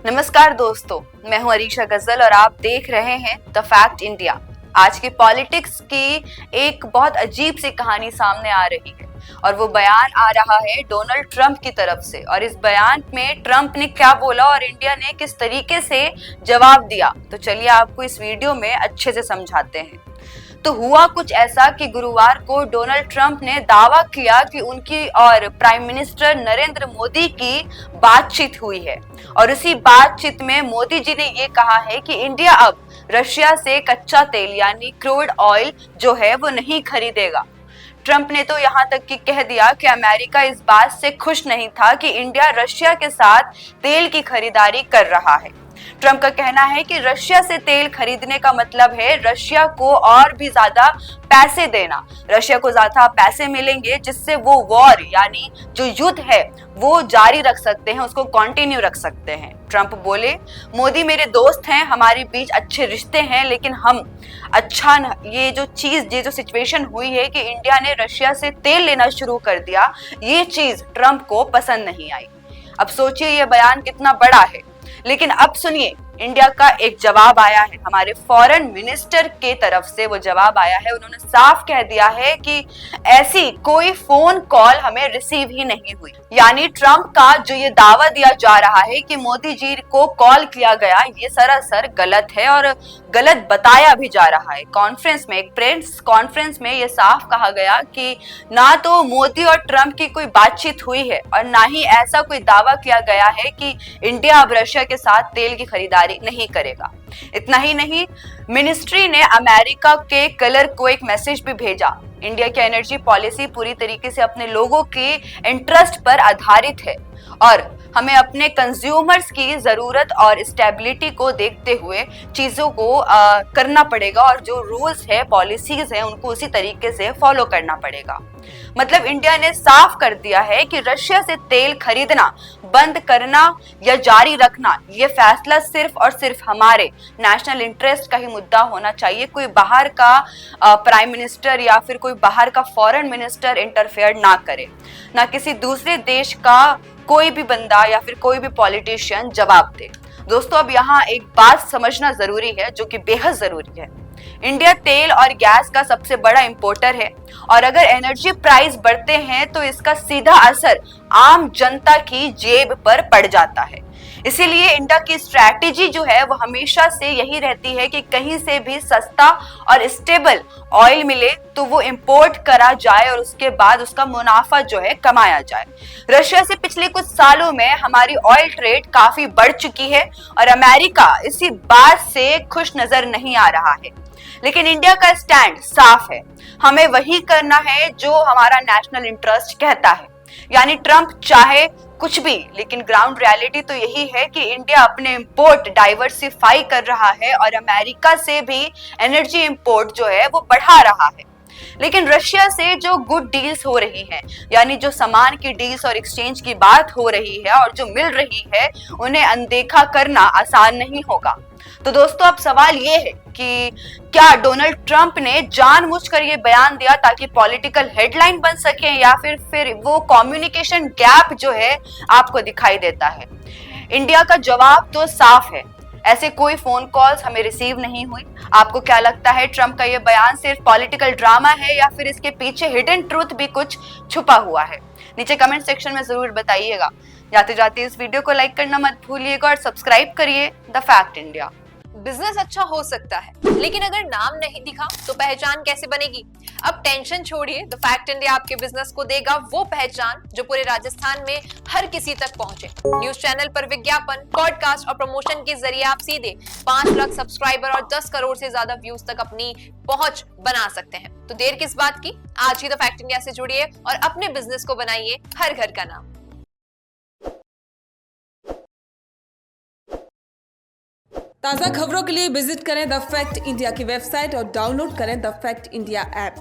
नमस्कार दोस्तों, मैं हूं अरीशा गजल और आप देख रहे हैं द फैक्ट इंडिया। आज की पॉलिटिक्स की एक बहुत अजीब सी कहानी सामने आ रही है और वो बयान आ रहा है डोनाल्ड ट्रंप की तरफ से। और इस बयान में ट्रंप ने क्या बोला और इंडिया ने किस तरीके से जवाब दिया, तो चलिए आपको इस वीडियो में अच्छे से समझाते हैं। तो हुआ कुछ ऐसा कि गुरुवार को डोनाल्ड ट्रंप ने दावा किया कि उनकी और प्राइम मिनिस्टर नरेंद्र मोदी की बातचीत हुई है और उसी बातचीत में मोदी जी ने ये कहा है कि इंडिया अब रशिया से कच्चा तेल यानी क्रूड ऑयल जो है वो नहीं खरीदेगा। ट्रंप ने तो यहाँ तक कि कह दिया कि अमेरिका इस बात से खुश नहीं था कि इंडिया रशिया के साथ तेल की खरीदारी कर रहा है। ट्रंप का कहना है कि रशिया से तेल खरीदने का मतलब है रशिया को और भी ज्यादा पैसे देना। रशिया को ज्यादा पैसे मिलेंगे जिससे वो वॉर यानी जो युद्ध है वो जारी रख सकते हैं, उसको कंटिन्यू रख सकते हैं। ट्रंप बोले, मोदी मेरे दोस्त हैं, हमारे बीच अच्छे रिश्ते हैं, लेकिन हम ये जो सिचुएशन हुई है कि इंडिया ने रशिया से तेल लेना शुरू कर दिया, ये चीज ट्रंप को पसंद नहीं आई। अब सोचिए ये बयान कितना बड़ा है। लेकिन अब सुनिए, इंडिया का एक जवाब आया है, हमारे फॉरेन मिनिस्टर के तरफ से वो जवाब आया है। उन्होंने साफ कह दिया है कि ऐसी कोई फोन कॉल हमें रिसीव ही नहीं हुई। यानी ट्रंप का जो ये दावा दिया जा रहा है कि मोदी जी को कॉल किया गया, ये सरासर गलत है और गलत बताया भी जा रहा है। एक प्रेस कॉन्फ्रेंस में ये साफ कहा गया कि ना तो मोदी और ट्रंप की कोई बातचीत हुई है और ना ही ऐसा कोई दावा किया गया है कि इंडिया अब रशिया के साथ तेल की खरीदारी नहीं करेगा। इतना ही नहीं, मिनिस्ट्री ने अमेरिका के कलर को एक मैसेज भी भेजा। इंडिया की एनर्जी पॉलिसी पूरी तरीके से अपने लोगों के इंटरेस्ट पर आधारित है और हमें अपने कंज्यूमर्स की जरूरत और स्टेबिलिटी को देखते हुए चीजों को करना पड़ेगा और जो रूल्स है, पॉलिसीज है, उनको उसी तरीके से फॉलो करना पड़ेगा। मतलब इंडिया ने साफ कर दिया है कि रशिया से तेल खरीदना बंद करना या जारी रखना, ये फैसला सिर्फ और सिर्फ हमारे नेशनल इंटरेस्ट का ही मुद्दा होना चाहिए। कोई बाहर का प्राइम मिनिस्टर या फिर कोई बाहर का फॉरेन मिनिस्टर इंटरफेयर ना करे, ना किसी दूसरे देश का कोई भी बंदा या फिर कोई भी पॉलिटिशियन जवाब दे। दोस्तों, अब यहाँ एक बात समझना जरूरी है जो कि बेहद जरूरी है। इंडिया तेल और गैस का सबसे बड़ा इंपोर्टर है और अगर एनर्जी प्राइस बढ़ते हैं तो इसका सीधा असर आम जनता की जेब पर पड़ जाता है। इसीलिए इंडिया की स्ट्रैटेजी जो है वो हमेशा से यही रहती है कि कहीं से भी सस्ता और स्टेबल ऑयल मिले तो वो इंपोर्ट करा जाए और उसके बाद उसका मुनाफा जो है कमाया जाए। रशिया से पिछले कुछ सालों में हमारी ऑयल ट्रेड काफी बढ़ चुकी है और अमेरिका इसी बात से खुश नजर नहीं आ रहा है। लेकिन इंडिया का स्टैंड साफ है, हमें वही करना है जो हमारा नेशनल इंटरेस्ट कहता है। यानी ट्रंप चाहे कुछ भी, लेकिन ग्राउंड रियलिटी तो यही है कि इंडिया अपने इंपोर्ट डाइवर्सिफाई कर रहा है और अमेरिका से भी एनर्जी इंपोर्ट जो है वो बढ़ा रहा है। लेकिन रशिया से जो गुड डील्स हो रही हैं, यानी जो सामान की डील्स और एक्सचेंज की बात हो रही है और जो मिल रही है, उन्हें अनदेखा करना आसान नहीं होगा। तो दोस्तों, अब सवाल ये है कि क्या डोनाल्ड ट्रंप ने जानबूझकर ये बयान दिया ताकि पॉलिटिकल हेडलाइन बन सके या फिर वो कम्युनिकेशन गैप जो है आपको दिखाई देता है? इंडिया का जवाब तो साफ है, ऐसे कोई फोन कॉल्स हमें रिसीव नहीं हुई। आपको क्या लगता है, ट्रंप का ये बयान सिर्फ पॉलिटिकल ड्रामा है या फिर इसके पीछे हिडन ट्रूथ भी कुछ छुपा हुआ है? नीचे कमेंट सेक्शन में जरूर बताइएगा। जाते जाते इस वीडियो को लाइक करना मत भूलिएगा और सब्सक्राइब करिए द फैक्ट इंडिया। बिजनेस अच्छा हो सकता है, लेकिन अगर नाम नहीं दिखा तो पहचान कैसे बनेगी? अब टेंशन छोड़िए, द फैक्ट इंडिया आपके बिजनेस को देगा वो पहचान जो पूरे राजस्थान में हर किसी तक पहुंचे। न्यूज चैनल पर विज्ञापन, पॉडकास्ट और प्रमोशन के जरिए आप सीधे 5 लाख सब्सक्राइबर और 10 करोड़ से ज्यादा व्यूज तक अपनी पहुंच बना सकते हैं। तो देर किस बात की, आज ही द फैक्ट इंडिया से जुड़िए और अपने बिजनेस को बनाइए हर घर का नाम। ताज़ा खबरों के लिए विजिट करें द फैक्ट इंडिया की वेबसाइट और डाउनलोड करें द फैक्ट इंडिया ऐप।